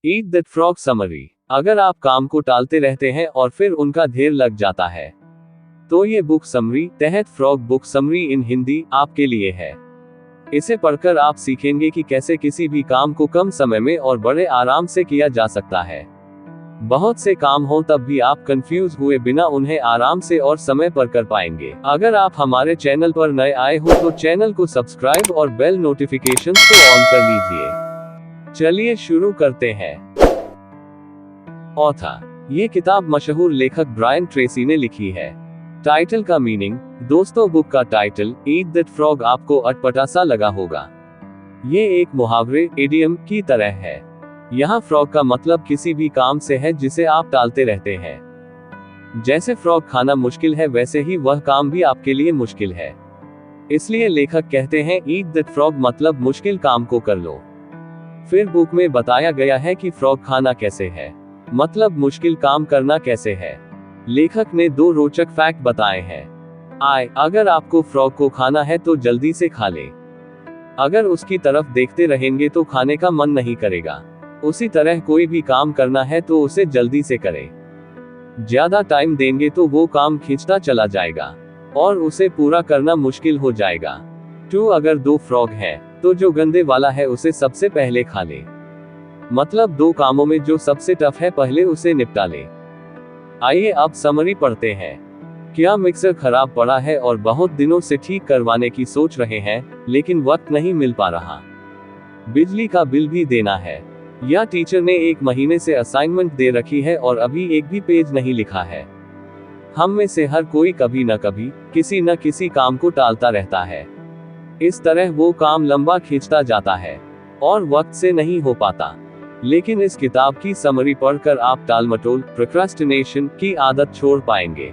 Eat that frog summary. अगर आप काम को टालते रहते हैं और फिर उनका ढेर लग जाता है, तो ये बुक समरी तहत फ्रॉग बुक समरी इन हिंदी आपके लिए है। इसे पढ़कर आप सीखेंगे कि कैसे किसी भी काम को कम समय में और बड़े आराम से किया जा सकता है। बहुत से काम हो तब भी आप कंफ्यूज हुए बिना उन्हें आराम से और समय पर कर पाएंगे। अगर आप हमारे चैनल पर नए आए हो तो चैनल को सब्सक्राइब और बेल नोटिफिकेशंस को ऑन कर लीजिए। चलिए शुरू करते हैं। ऑथर, ये किताब मशहूर लेखक ब्रायन ट्रेसी ने लिखी है। टाइटल का मीनिंग, दोस्तों बुक का टाइटल ईट दैट फ्रॉग आपको अटपटा सा लगा होगा। ये एक मुहावरे इडियम की तरह है। यहाँ फ्रॉग का मतलब किसी भी काम से है जिसे आप टालते रहते हैं। जैसे फ्रॉग खाना मुश्किल है, वैसे ही वह काम भी आपके लिए मुश्किल है। इसलिए लेखक कहते हैं ईट दैट फ्रॉग मतलब मुश्किल काम को कर लो। फिर बुक में बताया गया है कि फ्रॉग खाना कैसे है, मतलब मुश्किल काम करना कैसे है। लेखक ने 2 रोचक फैक्ट बताए हैं। अगर आपको फ्रॉग को खाना है तो जल्दी से खा ले। अगर उसकी तरफ देखते रहेंगे तो खाने का मन नहीं करेगा। उसी तरह कोई भी काम करना है तो उसे जल्दी से करें। ज्यादा टाइम देंगे तो वो काम खींचता चला जाएगा और उसे पूरा करना मुश्किल हो जाएगा। 2 अगर 2 फ्रॉग हैं, तो जो गंदे वाला है उसे सबसे पहले खा ले। मतलब 2 कामों में जो सबसे टफ है पहले उसे निपटा ले। आइए अब समरी पढ़ते हैं। क्या मिक्सर खराब पड़ा है और बहुत दिनों से ठीक करवाने की सोच रहे हैं, लेकिन वक्त नहीं मिल पा रहा? बिजली का बिल भी देना है, या टीचर ने 1 महीने से असाइनमेंट दे रखी है और अभी एक भी पेज नहीं लिखा है। हम में से हर कोई कभी न कभी किसी न किसी काम को टालता रहता है। इस तरह वो काम लंबा खींचता जाता है और वक्त से नहीं हो पाता। लेकिन इस किताब की समरी पढ़कर आप टालमटोल प्रोक्रास्टिनेशन की आदत छोड़ पाएंगे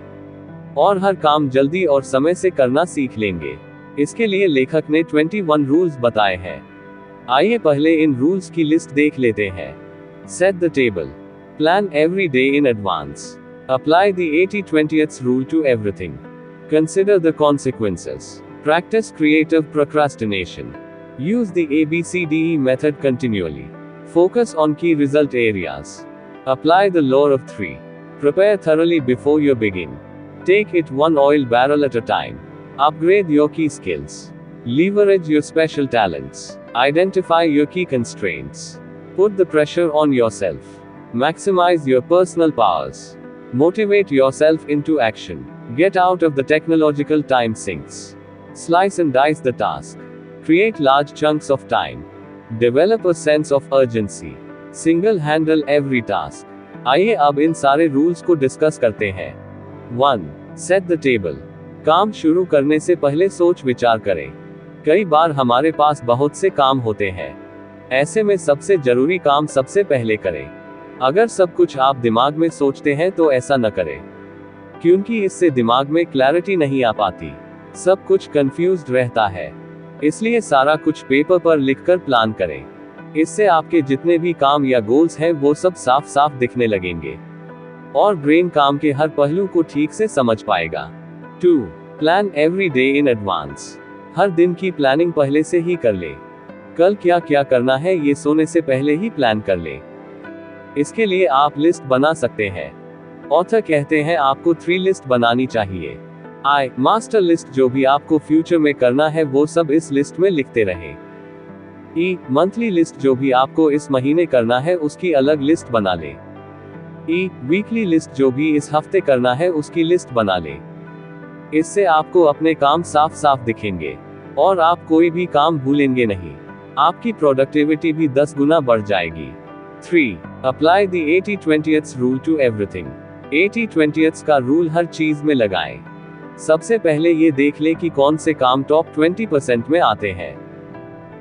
और हर काम जल्दी और समय से करना सीख लेंगे। इसके लिए लेखक ने 21 रूल्स बताए हैं। आइए पहले इन रूल्स की लिस्ट देख लेते हैं। Set the table, plan every day in advance, apply the 80-20 rule to everything, consider the consequences, practice creative procrastination, use the ABCDE method continuously, focus on key result areas, apply the law of 3, prepare thoroughly before you begin, take it 1 oil barrel at a time, upgrade your key skills, leverage your special talents, identify your key constraints, put the pressure on yourself, maximize your personal powers, motivate yourself into action, get out of the technological time sinks, slice and dice the task, create large chunks of time, develop a sense of urgency, single handle every task। आइए अब इन सारे rules को discuss करते हैं। 1. Set the table, काम शुरू करने से पहले सोच विचार करें। कई बार हमारे पास बहुत से काम होते हैं, ऐसे में सबसे जरूरी काम सबसे पहले करें। अगर सब कुछ आप दिमाग में सोचते हैं तो ऐसा न करें, क्योंकि इससे दिमाग में क्लैरिटी नहीं आ पाती, सब कुछ कंफ्यूज्ड रहता है। इसलिए सारा कुछ पेपर पर लिखकर प्लान करें। इससे आपके जितने भी काम या गोल्स हैं वो सब साफ साफ दिखने लगेंगे और ब्रेन काम के हर पहलू को ठीक से समझ पाएगा। 2. Plan every day in advance, हर दिन की प्लानिंग पहले से ही कर ले। कल क्या क्या करना है ये सोने से पहले ही प्लान कर ले। इसके लिए आप लिस्ट बना सकते हैं। ऑथर कहते हैं आपको 3 लिस्ट बनानी चाहिए। मास्टर लिस्ट, जो भी आपको फ्यूचर में करना है वो सब इस लिस्ट में लिखते रहें। मंथली लिस्ट, जो भी आपको इस महीने करना है उसकी अलग लिस्ट बना ले। वीकली लिस्ट, जो भी इस हफ्ते करना है उसकी लिस्ट बना ले। इससे आपको अपने काम साफ साफ दिखेंगे और आप कोई भी काम भूलेंगे नहीं। आपकी प्रोडक्टिविटी भी 10 गुना बढ़ जाएगी। 3. Apply the 80-20 rule to everything, 80-20 का रूल हर चीज में लगाएं। सबसे पहले ये देख ले कि कौन से काम टॉप 20% में आते हैं,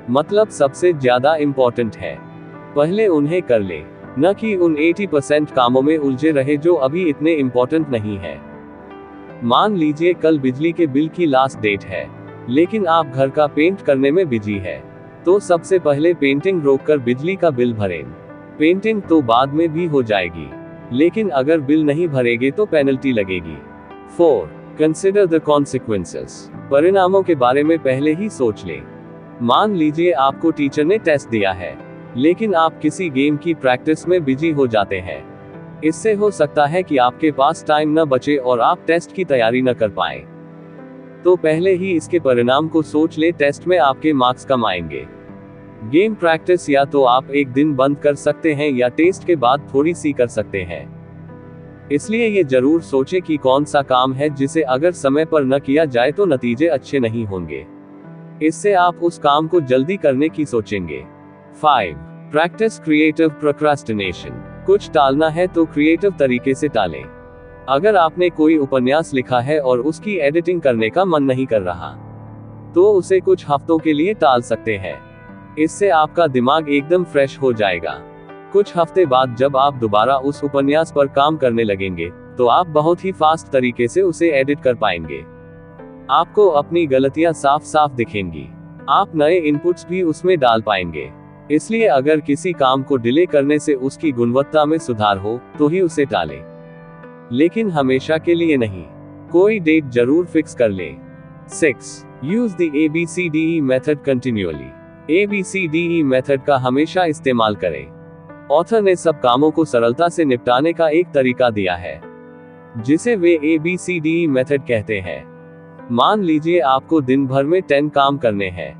मतलब सबसे ज्यादा इंपॉर्टेंट है। पहले उन्हें कर ले, न कि उन 80% कामों में उलझे रहे जो अभी इतने इंपॉर्टेंट नहीं है। मान लीजिए कल बिजली के बिल की लास्ट डेट है, लेकिन आप घर का पेंट करने में बिजी है, तो सबसे पहले पेंटिंग रोककर बिजली का बिल भरें। पेंटिंग तो बाद में भी हो जाएगी, लेकिन अगर बिल नहीं भरेंगे तो पेनल्टी लगेगी। 4. कंसिडर द कॉन्सिक्वेंसेस, परिणामों के बारे में पहले ही सोच लें। मान लीजिए आपको टीचर ने टेस्ट दिया है, लेकिन आप किसी गेम की प्रैक्टिस में बिजी हो जाते हैं। इससे हो सकता है कि आपके पास टाइम न बचे और आप टेस्ट की तैयारी न कर पाएं। तो पहले ही इसके परिणाम को सोच ले, टेस्ट में आपके मार्क्स कम आएंगे। गेम प्रैक्टिस या तो आप एक दिन बंद कर सकते हैं या टेस्ट के बाद थोड़ी सी कर सकते हैं। इसलिए ये जरूर सोचें कि कौन सा काम है जिसे अगर समय पर न किया जाए तो नतीजे अच्छे नहीं होंगे। इससे आप उस काम को जल्दी करने की सोचेंगे। 5. Practice creative procrastination. कुछ टालना है तो क्रिएटिव तरीके से टालें। अगर आपने कोई उपन्यास लिखा है और उसकी एडिटिंग करने का मन नहीं कर रहा, तो उसे कुछ हफ्तों के लिए टाल सकते हैं। इससे आपका दिमाग एकदम फ्रेश हो जाएगा। कुछ हफ्ते बाद जब आप दोबारा उस उपन्यास पर काम करने लगेंगे, तो आप बहुत ही फास्ट तरीके से उसे एडिट कर पाएंगे। आपको अपनी गलतियां साफ साफ दिखेंगी। आप नए इनपुट्स भी उसमें डाल पाएंगे। इसलिए अगर किसी काम को डिले करने से उसकी गुणवत्ता में सुधार हो, तो ही उसे टालें। लेकिन हमेशा के लिए नहीं। कोई डेट जरूर फिक्स कर लें। 6. Use the ABCDE method continually. ABCDE method का हमेशा इस्तेमाल करें। ऑथर ने सब कामों को सरलता से निपटाने का एक तरीका दिया है, जिसे वे ABCDE मेथड कहते हैं। मान लीजिए आपको दिन भर में 10 काम करने हैं,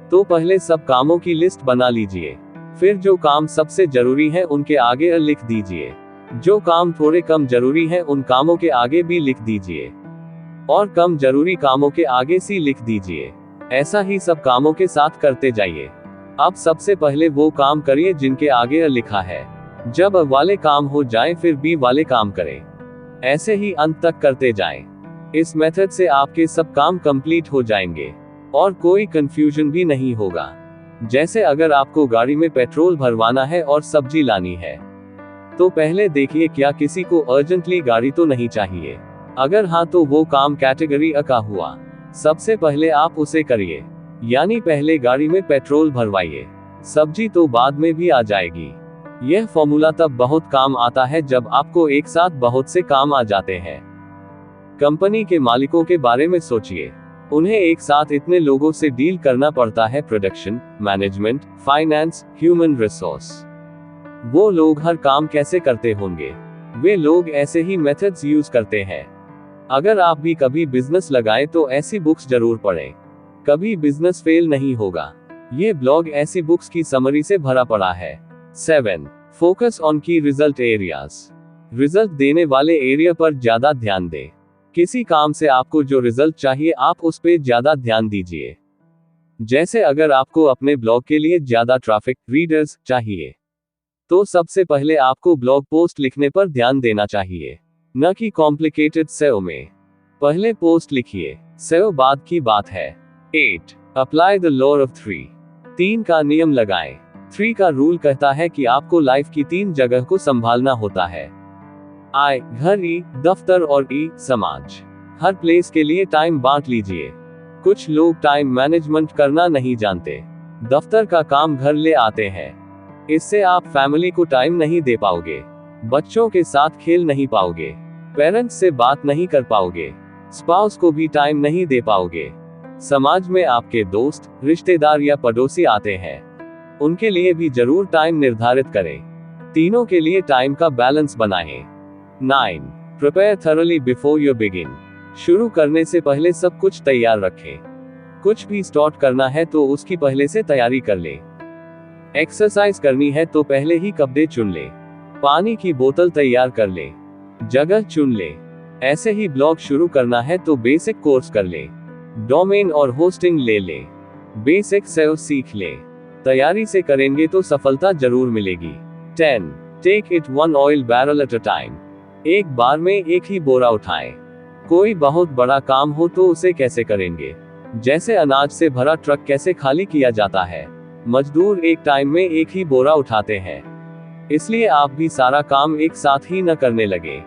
तो पहले सब कामों की लिस्ट बना लीजिए। फिर जो काम सबसे जरूरी है उनके आगे लिख दीजिए। जो काम थोड़े कम जरूरी हैं उन कामों के आगे भी लिख दीजिए, और कम जरूरी कामों के आगे सी लिख दीजिए। ऐसा ही सब कामों के साथ करते जाइए। अब सबसे पहले वो काम करिए जिनके आगे लिखा है। जब A वाले काम हो जाएं, फिर B वाले काम करें। ऐसे ही अंत तक करते जाएं। इस मेथड से आपके सब काम कंप्लीट हो जाएंगे और कोई कंफ्यूजन भी नहीं होगा। जैसे अगर आपको गाड़ी में पेट्रोल भरवाना है और सब्जी लानी है, तो पहले देखिए क्या किसी को अर्जेंटली गाड़ी तो नहीं चाहिए। अगर हाँ, तो वो काम कैटेगरी A का हुआ। सबसे पहले आप उसे करिए, यानी पहले गाड़ी में पेट्रोल भरवाइए, सब्जी तो बाद में भी आ जाएगी। यह फॉर्मूला तब बहुत काम आता है जब आपको एक साथ बहुत से काम आ जाते हैं। कंपनी के मालिकों के बारे में सोचिए। उन्हें एक साथ इतने लोगों से डील करना पड़ता है, production, management, finance, human resource. वो लोग हर काम कैसे करते होंगे? वे लोग ऐसे ही मेथड्स यूज करते हैं। अगर आप भी कभी बिजनेस लगाएं तो ऐसी बुक्स जरूर पढ़ें। कभी बिजनेस फेल नहीं होगा। ये ब्लॉग ऐसी बुक्स की समरी से भरा पड़ा है। 7. फोकस ऑन की रिजल्ट एरियाज। रिजल्ट देने वाले एरिया पर ज्यादा ध्यान दें। किसी काम से आपको जो रिजल्ट चाहिए, आप उस पे ज्यादा ध्यान दीजिए। जैसे अगर आपको अपने ब्लॉग के लिए ज्यादा ट्रैफिक, रीडर्स चाहिए, तो सबसे पहले आपको ब्लॉग पोस्ट लिखने पर ध्यान देना चाहिए, न कि कॉम्प्लिकेटेड SEO में। पहले पोस्ट लिखिए, SEO बाद की बात है। 8. Apply the law of 3. 3 का नियम लगाएं। 3 का रूल कहता है कि आपको लाइफ की 3 जगह को संभालना होता है। I घर, E दफ्तर और E समाज। हर प्लेस के लिए टाइम बांट लीजिए। कुछ लोग टाइम मैनेजमेंट करना नहीं जानते। दफ्तर का काम घर ले आते हैं। इससे आप फैमिली को टाइम नहीं दे पाओगे, बच्चों के साथ खेल नहीं पाओगे, पेरेंट्स से बात नहीं कर पाओगे, स्पाउस को भी टाइम नहीं दे पाओगे। समाज में आपके दोस्त, रिश्तेदार या पड़ोसी आते हैं, उनके लिए भी जरूर टाइम निर्धारित करें। तीनों के लिए टाइम का बैलेंस बनाएं। 9. Prepare thoroughly before you begin. शुरू करने से पहले सब कुछ तैयार रखें। कुछ भी स्टार्ट करना है तो उसकी पहले से तैयारी कर लें। एक्सरसाइज करनी है तो पहले ही कपड़े चुन लें। पानी की बोतल तैयार कर लें। जगह चुन लें। ऐसे ही ब्लॉग शुरू करना है तो बेसिक कोर्स कर लें। डोमेन और होस्टिंग ले लें। बेसिक SEO सीख लें। तैयारी से करेंगे तो सफलता जरूर मिलेगी। 10. Take it one oil barrel at a time. एक बार में एक ही बोरा उठाएं। कोई बहुत बड़ा काम हो तो उसे कैसे करेंगे? जैसे अनाज से भरा ट्रक कैसे खाली किया जाता है, मजदूर एक टाइम में एक ही बोरा उठाते हैं। इसलिए आप भी सारा काम एक साथ ही न करने लगे।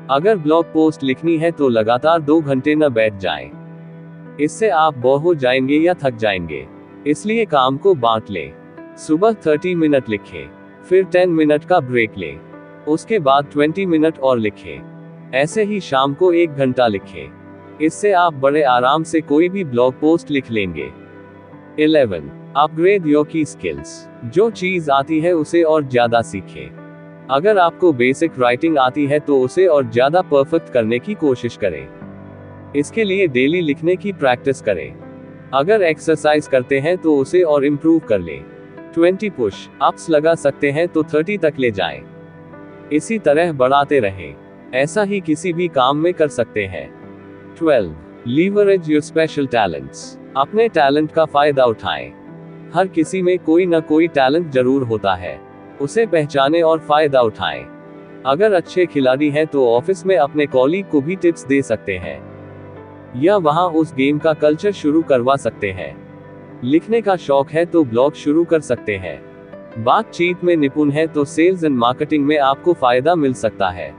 अगर ब्लॉग पोस्ट लिखनी है तो लगातार 2 घंटे न बैठ जाएं। इससे आप बोर हो जाएंगे या थक जाएंगे। इसलिए काम को बांट लें। सुबह 30 मिनट लिखें, फिर 10 मिनट का ब्रेक लें, उसके बाद 20 मिनट और लिखें। ऐसे ही शाम को 1 घंटा लिखें। इससे आप बड़े आराम से कोई भी ब्लॉग पोस्ट लिख लेंगे। 11. अपग्रेड योर की स्किल्स। जो चीज आती है उसे और ज्यादा सीखें। अगर आपको बेसिक राइटिंग आती है तो उसे और ज्यादा परफेक्ट करने की कोशिश करें। इसके लिए डेली लिखने की प्रैक्टिस करें। अगर एक्सरसाइज करते हैं तो उसे और इम्प्रूव कर लें। 20 पुश अप्स लगा सकते हैं तो 30 तक ले जाएं। इसी तरह बढ़ाते रहें। ऐसा ही किसी भी काम में कर सकते हैं। 12 लीवरेज योर स्पेशल टैलेंट्स। अपने टैलेंट का फायदा उठाएं। हर किसी में कोई न कोई टैलेंट जरूर होता है, उसे पहचानें और फायदा उठाएं। अगर अच्छे खिलाड़ी हैं तो ऑफिस में अपने कॉलीग को भी टिप्स दे सकते हैं, या वहां उस गेम का कल्चर शुरू करवा सकते हैं। लिखने का शौक है तो ब्लॉग शुरू कर सकते हैं। बातचीत में निपुण है तो सेल्स एंड मार्केटिंग में आपको फायदा मिल सकता है।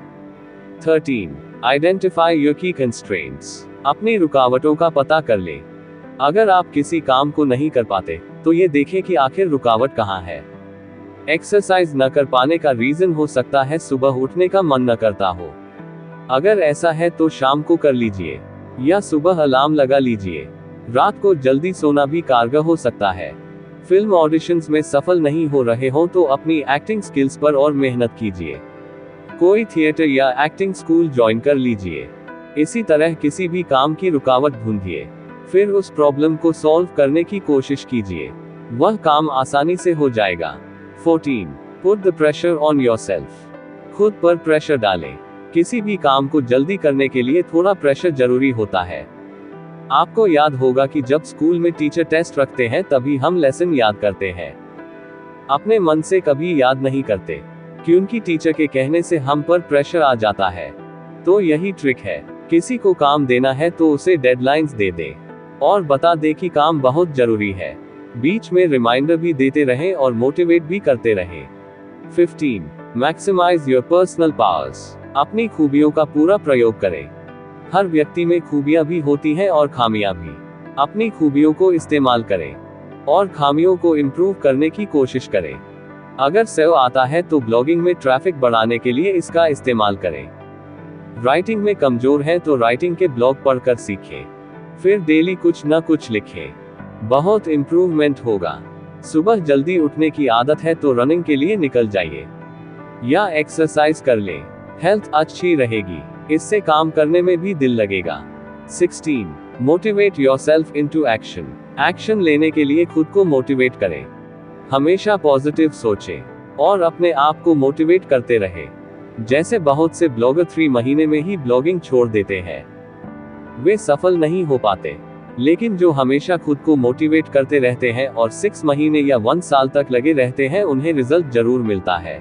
13 आइडेंटिफाई योर की कंस्ट्रेंट्स। अपनी रुकावटों का पता कर लें। अगर आप किसी काम को नहीं कर पाते तो ये देखें कि आखिर रुकावट कहाँ है। एक्सरसाइज न कर पाने का रीजन हो सकता है सुबह उठने का मन न करता हो। अगर ऐसा है तो शाम को कर लीजिए, या सुबह अलार्म लगा लीजिए। रात को जल्दी सोना भी कारगर हो सकता है। फिल्म ऑडिशंस में सफल नहीं हो रहे हो तो अपनी एक्टिंग स्किल्स पर और मेहनत कीजिए। कोई थिएटर या एक्टिंग स्कूल ज्वाइन कर लीजिए। इसी तरह किसी भी काम की रुकावट ढूंढिए, फिर उस प्रॉब्लम को सॉल्व करने की कोशिश कीजिए। वह काम आसानी से हो जाएगा। 14 put the pressure on yourself. खुद पर प्रेशर डालें। किसी भी काम को जल्दी करने के लिए थोड़ा प्रेशर जरूरी होता है। आपको याद होगा कि जब स्कूल में टीचर टेस्ट रखते हैं तभी हम लेसन याद करते हैं। अपने मन से कभी याद नहीं करते, क्योंकि टीचर के कहने से हम पर प्रेशर आ जाता है। तो यही ट्रिक है। किसी को काम देना है तो उसे डेडलाइंस दे दे और बता दे कि काम बहुत जरूरी है। बीच में रिमाइंडर भी देते रहें और मोटिवेट भी करते रहें। 15 मैक्सिमाइज योर पर्सनल पावर्स। अपनी खूबियों का पूरा प्रयोग करें। हर व्यक्ति में खूबियां भी होती हैं और खामियां भी। अपनी खूबियों को इस्तेमाल करें और खामियों को इम्प्रूव करने की कोशिश करें। अगर सेव आता है तो ब्लॉगिंग में ट्रैफिक बढ़ाने के लिए इसका इस्तेमाल करें। राइटिंग में कमजोर हैं तो राइटिंग के ब्लॉग पढ़कर सीखें, फिर डेली कुछ न कुछ लिखें। बहुत इम्प्रूवमेंट होगा। सुबह जल्दी उठने की आदत है तो रनिंग के लिए निकल जाइए या एक्सरसाइज कर लें। हेल्थ अच्छी रहेगी, इससे काम करने में भी दिल लगेगा। 16 motivate yourself into action. Action लेने के लिए खुद को मोटिवेट करें। हमेशा पॉजिटिव सोचें और अपने आप को मोटिवेट करते रहें। जैसे बहुत से ब्लॉगर 3 महीने में ही ब्लॉगिंग छोड़ देते हैं। वे सफल नहीं हो पाते, लेकिन जो हमेशा खुद को मोटिवेट करते रहते हैं और 6 महीने या 1 साल तक लगे रहते हैं उन्हें रिजल्ट जरूर मिलता है।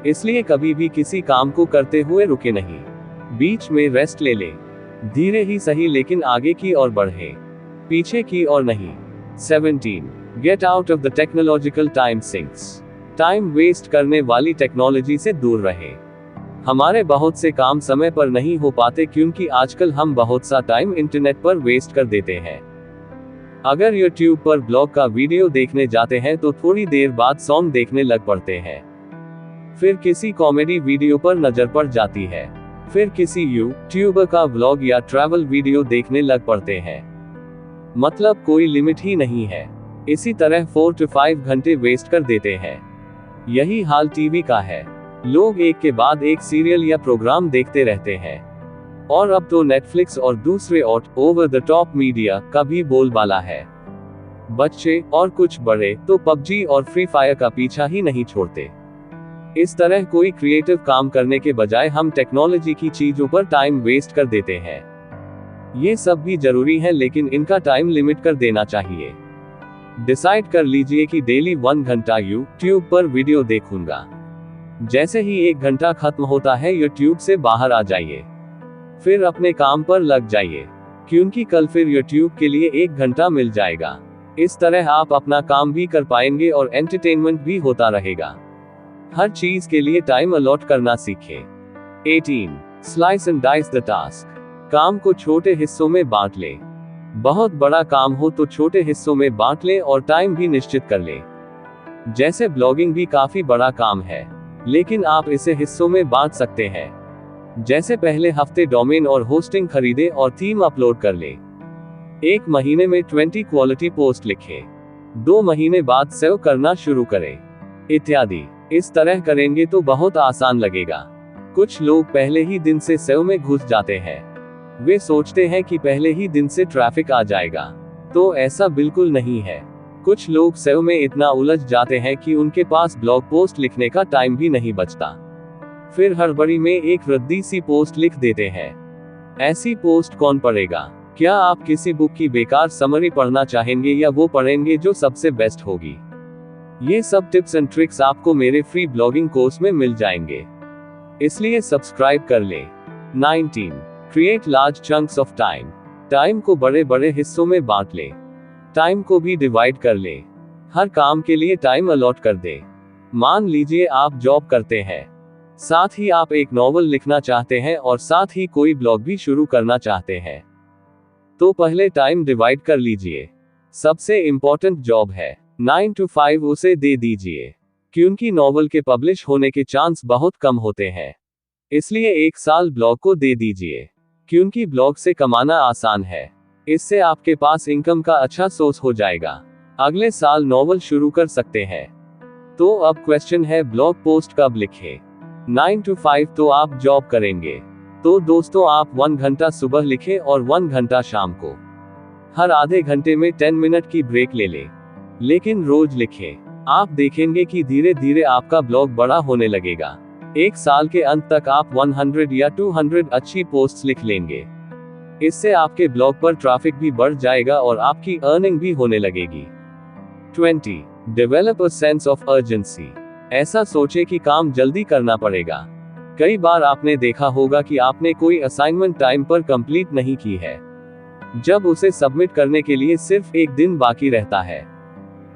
इसलिए कभी भी किसी काम को करते हुए रुके नहीं। बीच में रेस्ट ले लें। धीरे ही सही लेकिन आगे की ओर बढ़ें, पीछे की ओर नहीं। 17 get out of the technological time sinks. Time waste करने वाली टेक्नोलॉजी से दूर रहें। हमारे बहुत से काम समय पर नहीं हो पाते क्योंकि आजकल हम बहुत सा टाइम इंटरनेट पर वेस्ट कर देते हैं। अगर YouTube पर ब्लॉग का वीडियो देखने जाते हैं तो थोड़ी देर बाद सॉन्ग देखने लग पड़ते हैं। फिर किसी कॉमेडी वीडियो पर नजर पड़ जाती है। फिर किसी यूट्यूबर का व्लॉग या ट्रैवल वीडियो देखने लग पड़ते हैं। मतलब कोई लिमिट ही नहीं है। इसी तरह 4 से 5 घंटे वेस्ट कर देते हैं। यही हाल टीवी का है। लोग एक के बाद एक सीरियल या प्रोग्राम देखते रहते हैं। और अब तो नेटफ्लिक्स और दूसरे ओवर द टॉप मीडिया का भी बोलबाला है। बच्चे और कुछ बड़े तो पबजी और फ्री फायर का पीछा ही नहीं छोड़ते। इस तरह कोई क्रिएटिव काम करने के बजाय हम टेक्नोलॉजी की चीजों पर टाइम वेस्ट कर देते हैं। ये सब भी जरूरी है लेकिन इनका टाइम लिमिट कर देना चाहिए। डिसाइड कर लीजिए कि डेली 1 घंटा YouTube पर वीडियो देखूंगा। जैसे ही 1 घंटा खत्म होता है YouTube से बाहर आ जाइए, फिर अपने काम पर लग जाइए, क्योंकि कल फिर YouTube के लिए 1 घंटा मिल जाएगा। इस तरह आप अपना काम भी कर पाएंगे और एंटरटेनमेंट भी होता रहेगा। हर चीज के लिए टाइम अलॉट करना सीखें। 18 slice and dice the task. काम को छोटे हिस्सों में बांट लें। बहुत बड़ा काम हो तो छोटे हिस्सों में बांट लें और टाइम भी निश्चित कर लें। जैसे ब्लॉगिंग भी काफी बड़ा काम है, लेकिन आप इसे हिस्सों में बांट सकते हैं। जैसे पहले हफ्ते डोमेन और होस्टिंग खरीदें और थीम अपलोड कर लें। 1 महीने में 20 क्वालिटी पोस्ट लिखें। 2 महीने बाद सेव करना शुरू करें, इत्यादि। इस तरह करेंगे तो बहुत आसान लगेगा। कुछ लोग पहले ही दिन से सेव में घुस जाते हैं। वे सोचते हैं कि पहले ही दिन से ट्रैफिक आ जाएगा, तो ऐसा बिल्कुल नहीं है। कुछ लोग सेव में इतना उलझ जाते हैं कि उनके पास ब्लॉग पोस्ट लिखने का टाइम भी नहीं बचता। फिर हड़बड़ी में एक रद्दी सी पोस्ट लिख देते हैं। ऐसी पोस्ट कौन पढ़ेगा? क्या आप किसी बुक की बेकार समरी पढ़ना चाहेंगे या वो पढ़ेंगे जो सबसे बेस्ट होगी? ये सब टिप्स एंड ट्रिक्स आपको मेरे फ्री ब्लॉगिंग कोर्स में मिल जाएंगे, इसलिए सब्सक्राइब कर लें। 19. Create large chunks of time. Time को बड़े बड़े हिस्सों में बांट लें। टाइम को भी डिवाइड कर लें। हर काम के लिए टाइम अलॉट कर दें। मान लीजिए आप जॉब करते हैं, साथ ही आप एक नॉवल लिखना चाहते हैं और साथ ही कोई ब्लॉग भी शुरू करना चाहते हैं, तो पहले टाइम डिवाइड कर लीजिए। सबसे इंपॉर्टेंट जॉब है 9 to 5 उसे दे दीजिए, क्योंकि नॉवल के पब्लिश होने के चांस बहुत कम होते हैं। इसलिए 1 साल ब्लॉग को दे दीजिए, क्योंकि ब्लॉग से कमाना आसान है। इससे आपके पास इनकम का अच्छा सोर्स हो जाएगा। अगले साल नॉवल शुरू कर सकते हैं। तो अब क्वेश्चन है, ब्लॉग पोस्ट कब लिखें? 9 to 5 तो आप जॉब करेंगे, तो दोस्तों आप 1 घंटा सुबह लिखें और 1 घंटा शाम को। हर आधे घंटे में 10 मिनट की ब्रेक ले लें, लेकिन रोज लिखें। आप देखेंगे कि धीरे धीरे आपका ब्लॉग बड़ा होने लगेगा। 1 साल के अंत तक आप 100 या 200 अच्छी पोस्ट्स लिख लेंगे। इससे आपके ब्लॉग पर ट्रैफिक भी बढ़ जाएगा और आपकी अर्निंग भी होने लगेगी। 20. Develop a sense of urgency. ऐसा सोचे कि काम जल्दी करना पड़ेगा। कई बार आपने देखा होगा कि आपने कोई असाइनमेंट टाइम पर कंप्लीट नहीं की है। जब उसे सबमिट करने के लिए सिर्फ 1 दिन बाकी रहता है,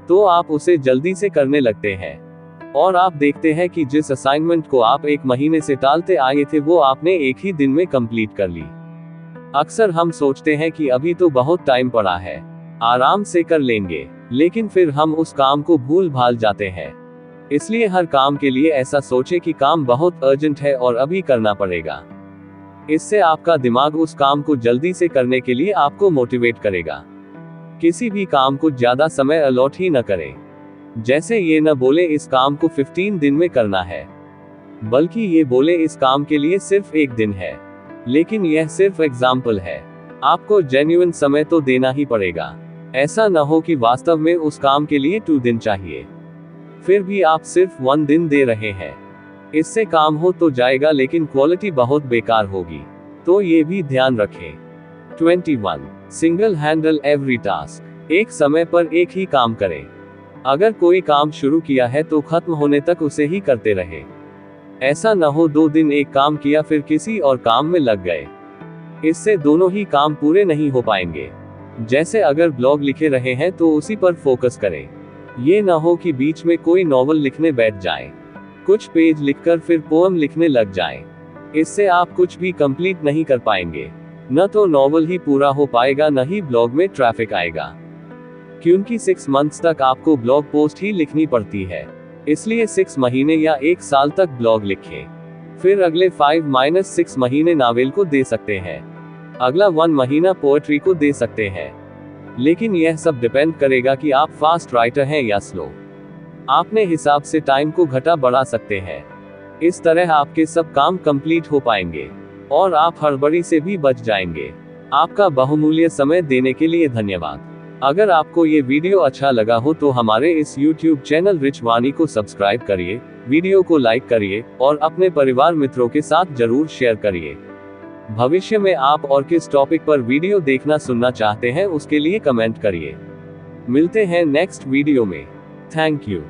तो आप उसे जल्दी से करने लगते हैं और आप देखते हैं कि जिस असाइनमेंट को आप 1 महीने से टालते आए थे वो आपने 1 ही दिन में कंप्लीट कर ली। अक्सर हम सोचते हैं कि अभी तो बहुत टाइम पड़ा है, आराम से कर लेंगे, लेकिन फिर हम उस काम को भूल भाल जाते हैं। इसलिए हर काम के लिए ऐसा सोचें कि काम बहुत अर्जेंट है और अभी करना पड़ेगा। इससे आपका दिमाग उस काम को जल्दी से करने के लिए आपको मोटिवेट करेगा। किसी भी काम को ज्यादा समय अलॉट ही न करें। जैसे ये न बोले इस काम को 15 दिन में करना है, बल्कि ये बोले इस काम के लिए सिर्फ 1 दिन है। लेकिन यह सिर्फ एग्जाम्पल है, आपको जेन्युइन समय तो देना ही पड़ेगा। ऐसा न हो कि वास्तव में उस काम के लिए 2 दिन चाहिए, फिर भी आप सिर्फ 1 दिन दे रहे हैं। इससे काम हो तो जाएगा, लेकिन क्वालिटी बहुत बेकार होगी, तो ये भी ध्यान रखें। 21. Single handle every task. एक समय पर एक ही काम करें। अगर कोई काम शुरू किया है तो खत्म होने तक उसे ही करते रहे। ऐसा न हो 2 दिन एक काम किया फिर किसी और काम में लग गए। इससे दोनों ही काम पूरे नहीं हो पाएंगे। जैसे अगर ब्लॉग लिखे रहे हैं तो उसी पर फोकस करें। ये ना हो कि बीच में कोई नॉवल लिखने बैठ जाएं, कुछ पेज लिखकर फिर पोएम लिखने लग जाएं। इससे आप कुछ भी कंप्लीट नहीं कर पाएंगे। न तो नॉवल ही पूरा हो पाएगा, न ही ब्लॉग में ट्रैफिक आएगा, क्योंकि 6 मंथ्स तक आपको ब्लॉग पोस्ट ही लिखनी पड़ती है। इसलिए 6 महीने या 1 साल तक ब्लॉग लिखें। फिर अगले 5-6 महीने नॉवेल को दे सकते हैं। अगला 1 महीना पोएट्री को दे सकते हैं। लेकिन यह सब डिपेंड करेगा कि आप फास्ट राइटर हैं या स्लो। आपने हिसाब से टाइम को घटा बढ़ा सकते हैं। इस तरह आपके सब काम कंप्लीट हो पाएंगे और आप हड़बड़ी से भी बच जाएंगे। आपका बहुमूल्य समय देने के लिए धन्यवाद। अगर आपको ये वीडियो अच्छा लगा हो तो हमारे इस YouTube चैनल रिच वाणी को सब्सक्राइब करिए, वीडियो को लाइक करिए और अपने परिवार मित्रों के साथ जरूर शेयर करिए। भविष्य में आप और किस टॉपिक पर वीडियो देखना सुनना चाहते हैं उसके लिए कमेंट करिए। मिलते हैं नेक्स्ट वीडियो में। Thank you.